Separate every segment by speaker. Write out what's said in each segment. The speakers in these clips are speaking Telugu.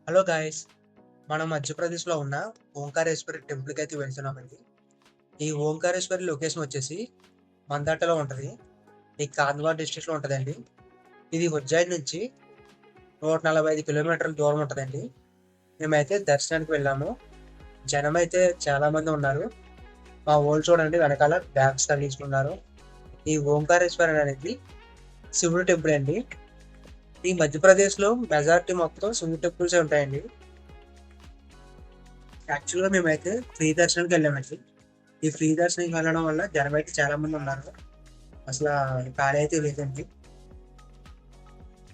Speaker 1: హలో గాయ్స్, మనం మధ్యప్రదేశ్లో ఉన్న ఓంకారేశ్వరి టెంపుల్కి అయితే వెళ్తున్నామండి. ఈ ఓంకారేశ్వరి లొకేషన్ వచ్చేసి మందాటలో ఉంటుంది. ఈ కాంధమాల్ డిస్ట్రిక్ట్లో ఉంటుందండి. ఇది ఉజ్జయిని నుంచి 145 కిలోమీటర్ల దూరం ఉంటుందండి. మేమైతే దర్శనానికి వెళ్ళాము. జనం అయితే చాలా మంది ఉన్నారు. మా వాళ్ళు చూడండి, వెనకాల బ్యాగ్స్ తగిలించుకున్నారు. ఈ ఓంకారేశ్వరి అనేది శివుడు టెంపుల్ అండి. ఈ మధ్యప్రదేశ్లో మెజారిటీ మొత్తం శివుడు టెంపుల్సే ఉంటాయండి. యాక్చువల్గా మేమైతే ఫ్రీ దర్శనానికి వెళ్ళామండి. ఈ ఫ్రీ దర్శనానికి వెళ్ళడం వల్ల జనం అయితే చాలా మంది ఉన్నారు. అసలు ఖాళీ అయితే లేదండి.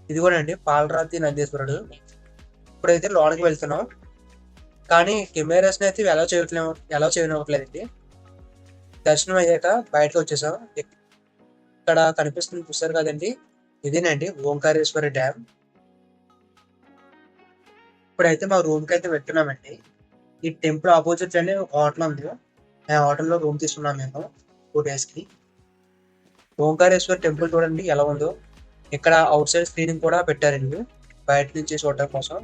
Speaker 1: ఇది కూడా అండి పాలరాతి నందీశ్వరుడు. ఇప్పుడైతే లోనికి వెళ్తున్నాం, కానీ కెమెరాస్ అయితే ఎలా చేయనివ్వట్లేదండి. దర్శనం అయ్యాక బయటకు వచ్చేసాం. ఇక్కడ కనిపిస్తుంది చూస్తారు కదండి, ఇదేనండి ఓంకారేశ్వరి డ్యామ్. ఇప్పుడైతే మా రూమ్ కి అయితే వెళ్తున్నామండి. ఈ టెంపుల్ ఆపోజిట్ లోనే ఒక హోటల్ ఉంది. ఆ హోటల్లో రూమ్ తీసుకున్నాం మేము 2 days కి. ఓంకారేశ్వర్ టెంపుల్ చూడండి ఎలా ఉందో. ఇక్కడ అవుట్ సైడ్ స్క్రీనింగ్ కూడా పెట్టారండి బయట నుంచి చూడటం కోసం.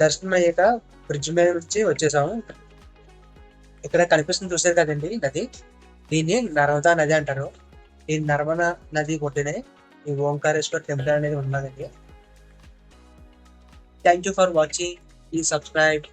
Speaker 1: దర్శనం అయ్యాక బ్రిడ్జ్ మీద నుంచి వచ్చేసాము. ఇక్కడ కనిపిస్తుంది చూసారు కదండి నది, దీన్ని నర్మదా నది అంటారు. ఈ నర్మదా నది ఒడ్డునే ఈ ఓంకారేశ్వర్ టెంపుల్ అనేది ఉన్నదండి. Thank you for watching. Please subscribe.